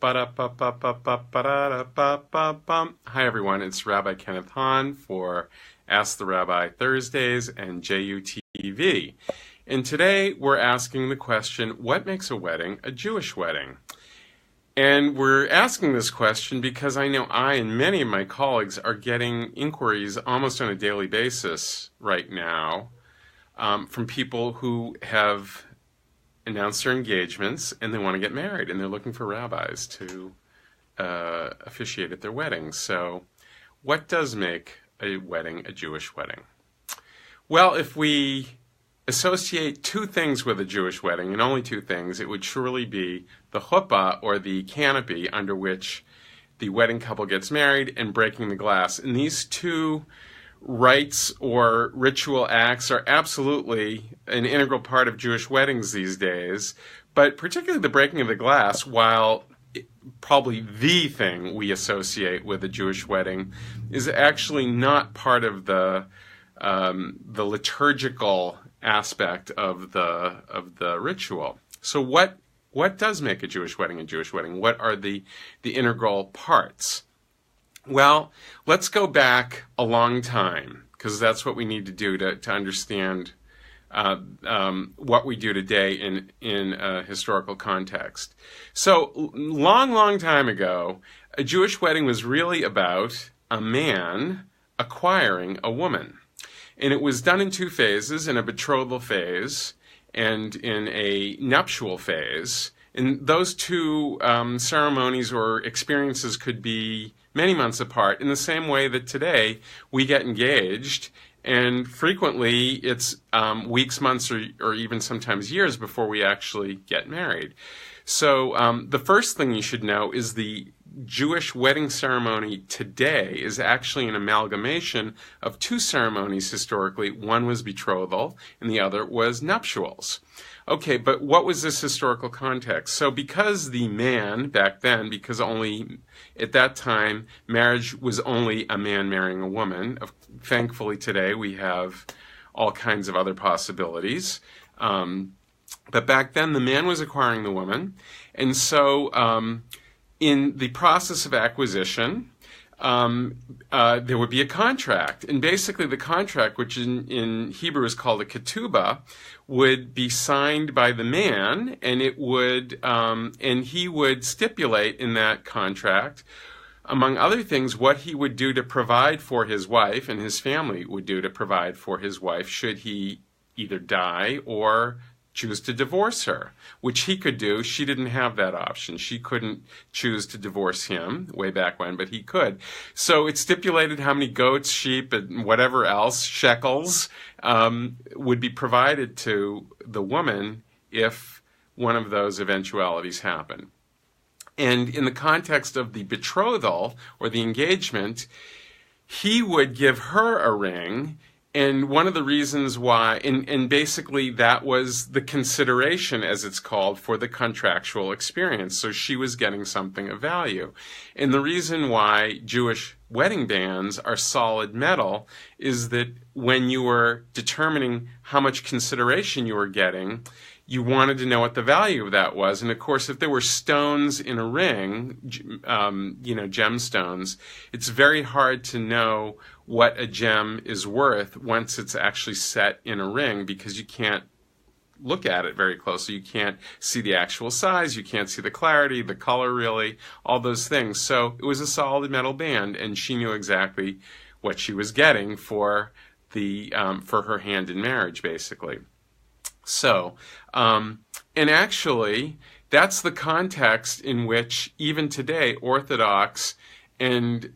Ba-da-ba-ba-ba-ba-ba-da-ba-ba-bum. Hi everyone, it's Rabbi Kenneth Hahn for Ask the Rabbi Thursdays and JUTV. And today we're asking the question, what makes a wedding a Jewish wedding? And we're asking this question because I know I and many of my colleagues are getting inquiries almost on a daily basis right now from people who have announced their engagements and they want to get married and they're looking for rabbis to officiate at their weddings. So what does make a wedding a Jewish wedding? Well, if we associate two things with a Jewish wedding, and only two things, it would surely be the chuppah, or the canopy under which the wedding couple gets married, and breaking the glass. And these two rites or ritual acts are absolutely an integral part of Jewish weddings these days, but particularly the breaking of the glass, while probably the thing we associate with a Jewish wedding, is actually not part of the liturgical aspect of the ritual. So what does make a Jewish wedding a Jewish wedding? What are the integral parts? Well, let's go back a long time, because that's what we need to do to understand what we do today in a historical context. So, long time ago, a Jewish wedding was really about a man acquiring a woman. And it was done in two phases, in a betrothal phase and in a nuptial phase. And those two ceremonies or experiences could be many months apart, in the same way that today we get engaged, and frequently it's weeks, months, or even sometimes years before we actually get married. So the first thing you should know is the Jewish wedding ceremony today is actually an amalgamation of two ceremonies historically. One was betrothal and the other was nuptials. Okay, but what was this historical context? So because the man back then, because only at that time marriage was only a man marrying a woman, thankfully today we have all kinds of other possibilities. But back then the man was acquiring the woman, and so in the process of acquisition, there would be a contract. And basically the contract, which in Hebrew is called a ketubah, would be signed by the man, and it would, and he would stipulate in that contract, among other things, what he would do to provide for his wife, and his family would do to provide for his wife should he either die or choose to divorce her, which he could do. She didn't have that option. She couldn't choose to divorce him way back when, but he could. So it stipulated how many goats, sheep, and whatever else, shekels, would be provided to the woman if one of those eventualities happened. And in the context of the betrothal or the engagement, he would give her a ring. And one of the reasons why, and basically that was the consideration, as it's called, for the contractual experience. So she was getting something of value. And the reason why Jewish wedding bands are solid metal is that when you were determining how much consideration you were getting, you wanted to know what the value of that was. And of course, if there were stones in a ring, gemstones, it's very hard to know what a gem is worth once it's actually set in a ring, because you can't look at it very closely. You can't see the actual size. You can't see the clarity, the color, really, all those things. So it was a solid metal band, and she knew exactly what she was getting for her hand in marriage, basically. So, and actually, that's the context in which even today Orthodox and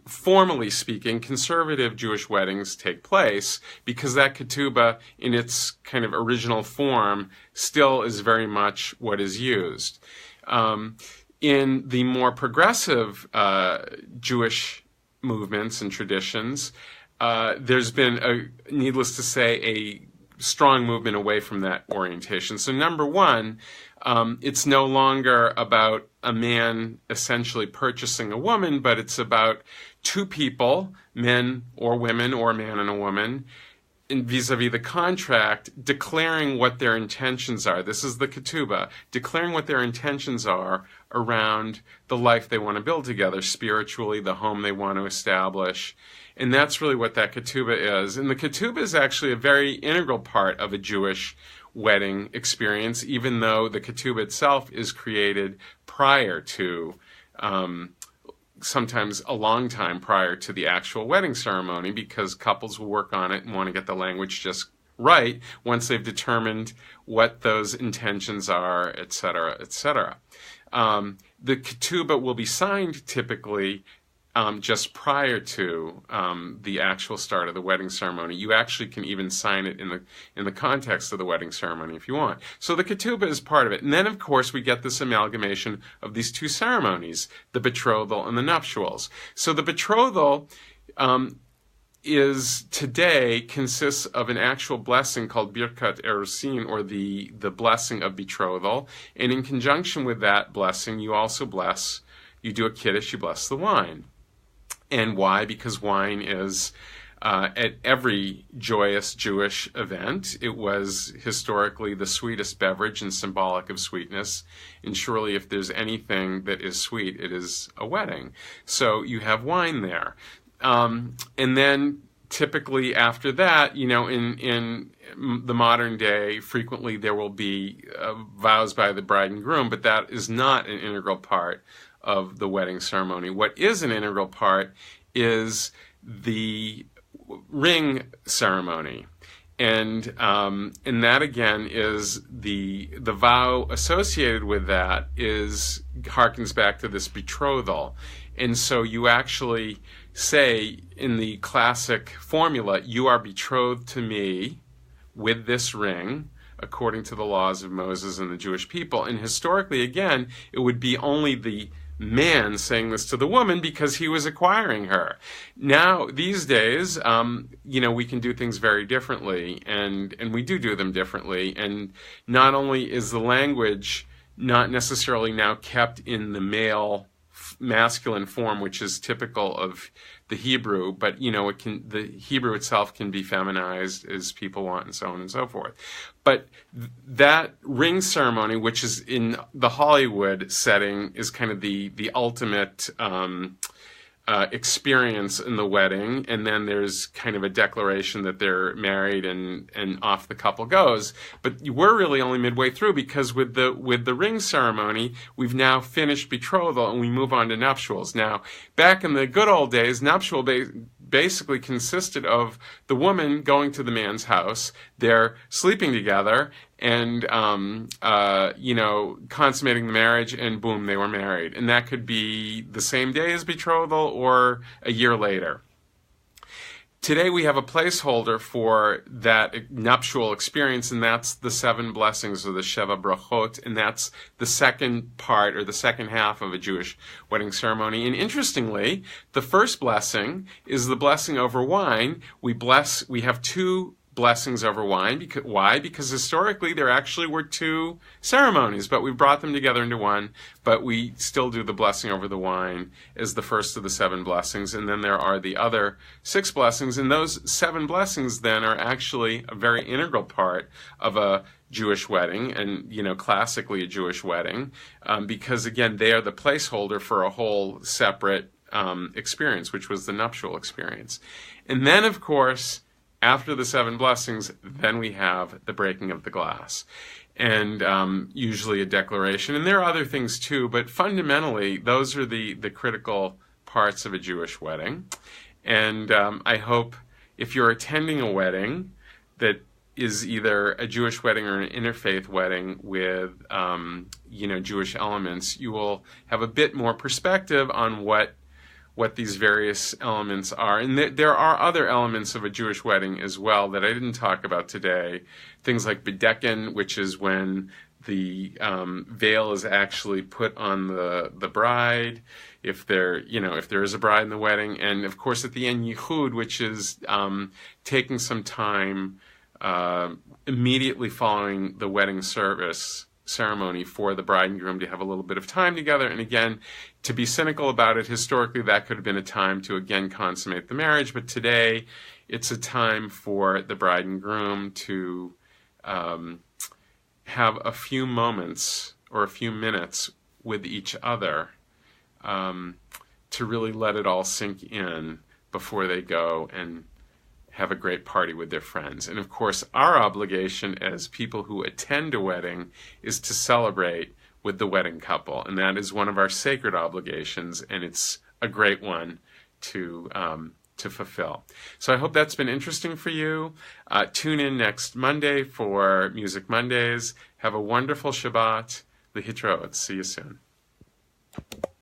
formally speaking, conservative Jewish weddings take place, because that ketubah in its kind of original form still is very much what is used. In the more progressive Jewish movements and traditions, there's been, needless to say, a strong movement away from that orientation. So number one, it's no longer about a man essentially purchasing a woman, but it's about two people, men or women, or a man and a woman, vis-a-vis the contract, declaring what their intentions are. This is the ketubah, declaring what their intentions are around the life they want to build together, spiritually, the home they want to establish. And that's really what that ketubah is. And the ketubah is actually a very integral part of a Jewish wedding experience, even though the ketubah itself is created prior to sometimes a long time prior to the actual wedding ceremony, because couples will work on it and want to get the language just right once they've determined what those intentions are, etc., etc. The ketubah will be signed typically just prior to the actual start of the wedding ceremony. You actually can even sign it in the context of the wedding ceremony if you want. So the ketubah is part of it. And then, of course, we get this amalgamation of these two ceremonies, the betrothal and the nuptials. So the betrothal is today consists of an actual blessing called Birkat Erusin, or the blessing of betrothal. And in conjunction with that blessing, you also you do a kiddush, you bless the wine. And why? Because wine is, at every joyous Jewish event, it was historically the sweetest beverage and symbolic of sweetness. And surely if there's anything that is sweet, it is a wedding. So you have wine there. And then typically after that, in the modern day, frequently there will be vows by the bride and groom, but that is not an integral part of the wedding ceremony. What is an integral part is the ring ceremony. And that again is the vow associated with that harkens back to this betrothal. And so you actually say in the classic formula, you are betrothed to me with this ring, according to the laws of Moses and the Jewish people. And historically, again, it would be only the man saying this to the woman because he was acquiring her. Now, these days, we can do things very differently, and we do them differently. And not only is the language not necessarily now kept in the masculine form, which is typical of the Hebrew, but the Hebrew itself can be feminized as people want, and so on and so forth. But that ring ceremony, which is in the Hollywood setting, is kind of the ultimate experience in the wedding, and then there's kind of a declaration that they're married, and off the couple goes. But we're really only midway through, because with the ring ceremony, we've now finished betrothal and we move on to nuptials. Now, back in the good old days, nuptial basically consisted of the woman going to the man's house, they're sleeping together, and consummating the marriage, and boom, they were married. And that could be the same day as betrothal or a year later. Today we have a placeholder for that nuptial experience, and that's the 7 blessings, or the Sheva Brachot, and that's the second part, or the second half of a Jewish wedding ceremony. And interestingly, the first blessing is the blessing over wine. We have 2 blessings over wine. Why? Because historically there actually were 2 ceremonies, but we brought them together into one. But we still do the blessing over the wine as the first of the 7 blessings, and then there are the other 6 blessings, and those 7 blessings then are actually a very integral part of a Jewish wedding, and classically a Jewish wedding, because again they are the placeholder for a whole separate experience, which was the nuptial experience. And then, of course, after the 7 blessings, then we have the breaking of the glass, and usually a declaration. And there are other things too, but fundamentally, those are the critical parts of a Jewish wedding. And I hope if you're attending a wedding that is either a Jewish wedding or an interfaith wedding with Jewish elements, you will have a bit more perspective on what these various elements are. And there are other elements of a Jewish wedding as well that I didn't talk about today. Things like bedecken, which is when the veil is actually put on the bride, if there is a bride in the wedding. And of course at the end, yichud, which is taking some time immediately following the wedding service ceremony for the bride and groom to have a little bit of time together. And again, to be cynical about it, historically that could have been a time to again consummate the marriage, but today it's a time for the bride and groom to have a few moments or a few minutes with each other to really let it all sink in before they go and have a great party with their friends. And of course, our obligation as people who attend a wedding is to celebrate with the wedding couple. And that is one of our sacred obligations, and it's a great one to fulfill. So I hope that's been interesting for you. Tune in next Monday for Music Mondays. Have a wonderful Shabbat. L'hitraot. See you soon.